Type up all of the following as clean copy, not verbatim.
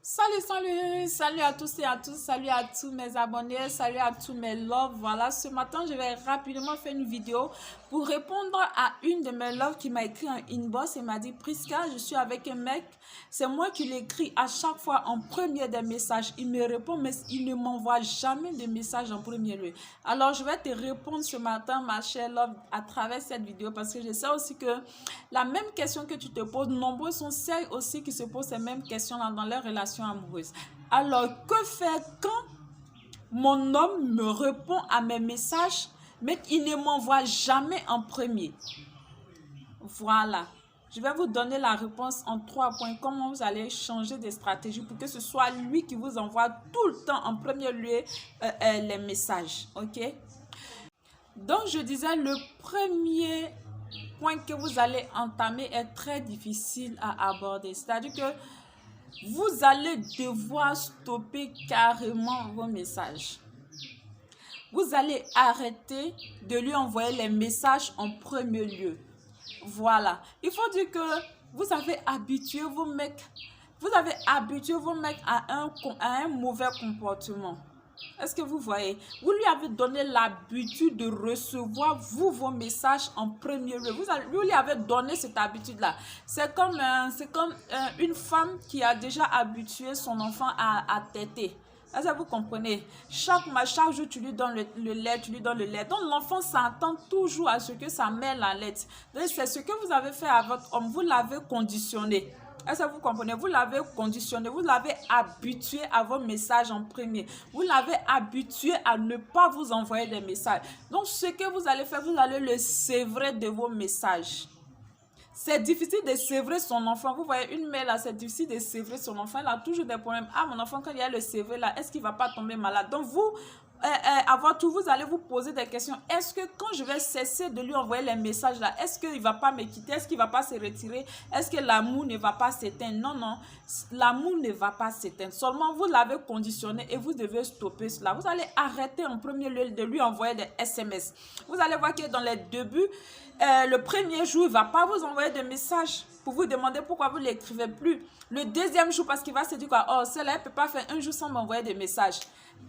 Salut à tous et à tous, salut à tous mes abonnés, salut à tous mes loves. Voilà, ce matin, je vais rapidement faire une vidéo pour répondre à une de mes loves qui m'a écrit un inbox et m'a dit: Priska, je suis avec un mec, c'est moi qui l'écris à chaque fois en premier des messages. Il me répond, mais il ne m'envoie jamais de messages en premier lieu. Alors, je vais te répondre ce matin, ma chère love, à travers cette vidéo parce que je sais aussi que la même question que tu te poses, nombreux sont celles aussi qui se posent ces mêmes questions dans leurs relations amoureuses. Alors, que faire quand mon homme me répond à mes messages, mais il ne m'envoie jamais en premier? Voilà. Je vais vous donner la réponse en 3 points. Comment vous allez changer de stratégie pour que ce soit lui qui vous envoie tout le temps en premier lieu les messages. Ok? Donc, je disais, le premier point que vous allez entamer est très difficile à aborder. C'est-à-dire que vous allez devoir stopper carrément vos messages. Vous allez arrêter de lui envoyer les messages en premier lieu. Voilà. Il faut dire que vous avez habitué vos mecs, à un mauvais comportement. Est-ce que vous voyez? Vous lui avez donné l'habitude de recevoir vos messages en premier lieu. Vous lui avez donné cette habitude-là. C'est comme une femme qui a déjà habitué son enfant à téter. Est-ce que vous comprenez? Chaque jour, tu lui donnes le lait, tu lui donnes le lait. Donc, l'enfant s'attend toujours à ce que sa mère l'allaite. C'est ce que vous avez fait à votre homme. Vous l'avez conditionné. Est-ce que vous comprenez? Vous l'avez conditionné, vous l'avez habitué à vos messages en premier. Vous l'avez habitué à ne pas vous envoyer des messages. Donc, ce que vous allez faire, vous allez le sévrer de vos messages. C'est difficile de sévrer son enfant. Vous voyez, une mère là, c'est difficile de sévrer son enfant. Elle a toujours des problèmes. Ah, mon enfant, quand il y a le sévrer là, est-ce qu'il ne va pas tomber malade? Donc, vous, vous allez vous poser des questions. Est-ce que quand je vais cesser de lui envoyer les messages là, est-ce qu'il ne va pas me quitter? Est-ce qu'il ne va pas se retirer? Est-ce que l'amour ne va pas s'éteindre? Non, non. L'amour ne va pas s'éteindre. Seulement, vous l'avez conditionné et vous devez stopper cela. Vous allez arrêter en premier lieu de lui envoyer des SMS. Vous allez voir que dans les débuts, le premier jour, il ne va pas vous envoyer de messages pour vous demander pourquoi vous ne l'écrivez plus. Le deuxième jour, parce qu'il va se dire quoi? Oh, celle-là, elle ne peut pas faire un jour sans m'envoyer de messages.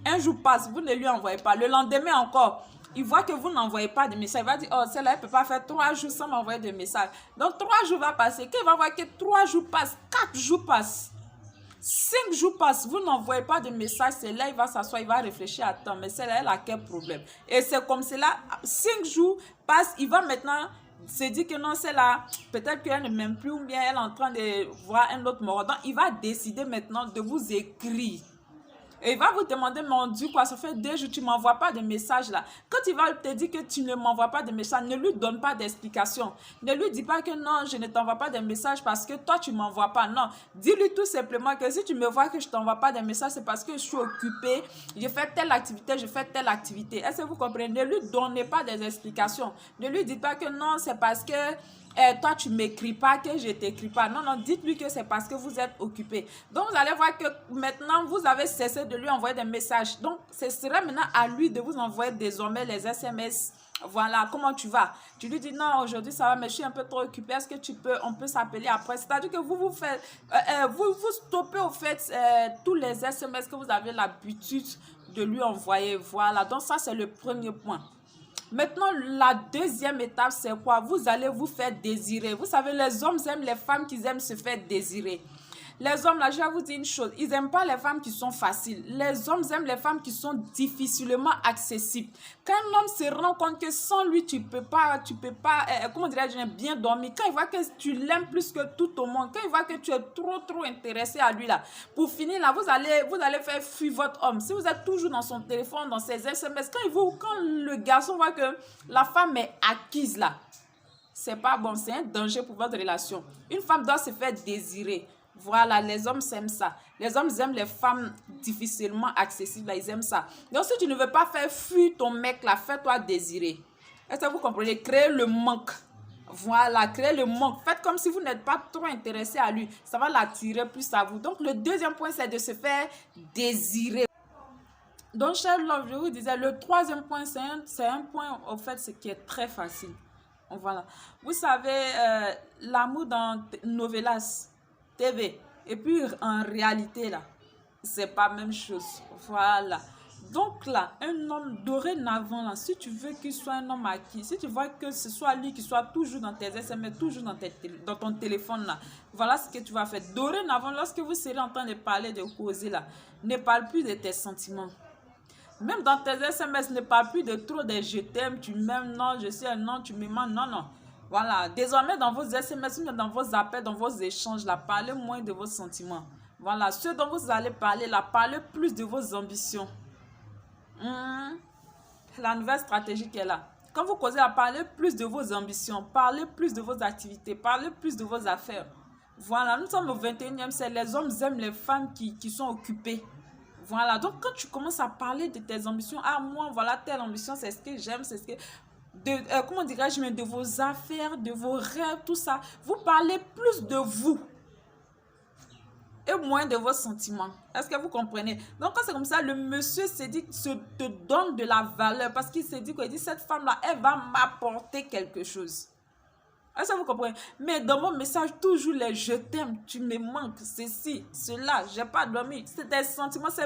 Un jour passe, vous ne lui envoyez pas. Le lendemain encore, il voit que vous n'envoyez pas de messages. Il va dire, oh, celle-là, elle ne peut pas faire 3 jours sans m'envoyer de messages. Donc, 3 jours va passer. Quand il va voir que 3 jours passent, 4 jours passent, 5 jours passent, vous n'envoyez pas de message, c'est là il va s'asseoir, il va réfléchir, attends, mais celle-là, elle a quel problème? Et c'est comme cela, 5 jours passent, il va maintenant se dire que non, celle-là, peut-être qu'elle ne m'aime plus ou bien elle est en train de voir un autre mort. Donc, il va décider maintenant de vous écrire. Et il va vous demander, mon Dieu, quoi, ça fait 2 jours, tu ne m'envoies pas de message là. Quand il va te dire que tu ne m'envoies pas de message, ne lui donne pas d'explication. Ne lui dis pas que non, je ne t'envoie pas de message parce que toi, tu ne m'envoies pas. Non, dis-lui tout simplement que si tu me vois que je ne t'envoie pas de message, c'est parce que je suis occupée, je fais telle activité, je fais telle activité. Est-ce que vous comprenez? Ne lui donnez pas des explications. Ne lui dites pas que non, c'est parce que toi, tu ne m'écris pas, que je ne t'écris pas. Non, non, dites-lui que c'est parce que vous êtes occupé. Donc, vous allez voir que maintenant, vous avez cessé de lui envoyer des messages. Donc, ce sera maintenant à lui de vous envoyer désormais les SMS. Voilà, comment tu vas? Tu lui dis, non, aujourd'hui, ça va, mais je suis un peu trop occupée. Est-ce que on peut s'appeler après? C'est-à-dire que vous stoppez au fait tous les SMS que vous avez l'habitude de lui envoyer. Voilà, donc ça, c'est le premier point. Maintenant, la deuxième étape, c'est quoi? Vous allez vous faire désirer. Vous savez, les hommes aiment les femmes qui aiment se faire désirer. Les hommes, là, je vais vous dire une chose, ils n'aiment pas les femmes qui sont faciles. Les hommes aiment les femmes qui sont difficilement accessibles. Quand un homme se rend compte que sans lui, tu peux pas, comment dirais-je, bien dormir. Quand il voit que tu l'aimes plus que tout au monde, quand il voit que tu es trop intéressé à lui, là, pour finir, là, vous allez faire fuir votre homme. Si vous êtes toujours dans son téléphone, dans ses SMS, quand le garçon voit que la femme est acquise, là, c'est pas bon, c'est un danger pour votre relation. Une femme doit se faire désirer. Voilà, les hommes aiment ça. Les hommes aiment les femmes difficilement accessibles, là, ils aiment ça. Donc, si tu ne veux pas faire fuir ton mec, là, fais-toi désirer. Est-ce que vous comprenez? Créer le manque. Voilà, créer le manque. Faites comme si vous n'êtes pas trop intéressé à lui. Ça va l'attirer plus à vous. Donc, le deuxième point, c'est de se faire désirer. Donc, cher love, je vous disais, le troisième point, c'est un point, au fait, ce qui est très facile. Voilà. Vous savez, l'amour dans Novelas TV. Et puis, en réalité, là, c'est pas la même chose. Voilà. Donc là, un homme dorénavant, là, si tu veux qu'il soit un homme acquis, si tu vois que ce soit lui qui soit toujours dans tes SMS, toujours dans ton téléphone, là, voilà ce que tu vas faire. Dorénavant, lorsque vous serez en train de parler, de causer, là, ne parle plus de tes sentiments. Même dans tes SMS, ne parle plus de trop de je t'aime, tu m'aimes, non, je suis un non, tu m'aimes, non, non. Voilà, désormais dans vos SMS, dans vos appels, dans vos échanges, là, parlez moins de vos sentiments. Voilà, ce dont vous allez parler, là, parlez plus de vos ambitions. La nouvelle stratégie qui est là. Quand vous causez, parlez plus de vos ambitions, parlez plus de vos activités, parlez plus de vos affaires. Voilà, nous sommes au 21e siècle. Les hommes aiment les femmes qui sont occupées. Voilà, donc quand tu commences à parler de tes ambitions, ah moi, voilà, telle ambition, c'est ce que j'aime, c'est ce que... comment dirais-je, de vos affaires, de vos rêves, tout ça. Vous parlez plus de vous et moins de vos sentiments. Est-ce que vous comprenez? Donc, quand c'est comme ça, le monsieur te donne de la valeur parce qu'il s'est dit qu'il dit, cette femme-là, elle va m'apporter quelque chose. Est-ce que vous comprenez? Mais dans mon message, toujours les je t'aime, tu me manques, ceci, cela, j'ai pas dormi. C'est des sentiments, c'est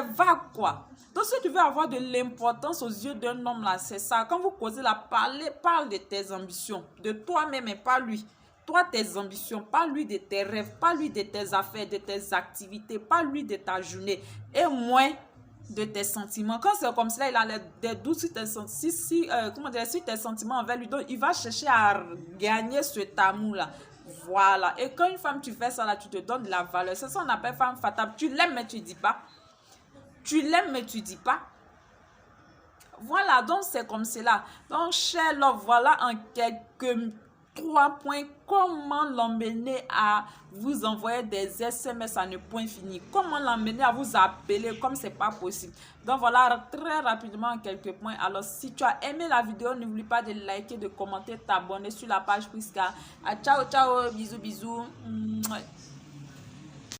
vague, quoi. Donc, si tu veux avoir de l'importance aux yeux d'un homme, là, c'est ça. Quand vous causez là, parle de tes ambitions, de toi-même et pas lui. Toi, tes ambitions, parle-lui de tes rêves, parle-lui de tes affaires, de tes activités, parle-lui de ta journée et moins de tes sentiments. Quand c'est comme cela, il a des doutes sur tes sentiments envers lui. Donc, il va chercher à gagner cet amour-là. Voilà. Et quand une femme, tu fais ça, là, tu te donnes de la valeur. C'est ça qu'on appelle femme fatale. Tu l'aimes, mais tu ne dis pas. Tu l'aimes, mais tu ne dis pas. Voilà, donc c'est comme cela. Donc, cher love, voilà en quelques 3 points, comment l'emmener à vous envoyer des SMS à ne point fini, comment l'emmener à vous appeler comme c'est pas possible. Donc voilà, très rapidement en quelques points. Alors si tu as aimé la vidéo, n'oublie pas de liker, de commenter, t'abonner sur la page Prisca. Ciao ciao, bisous bisous.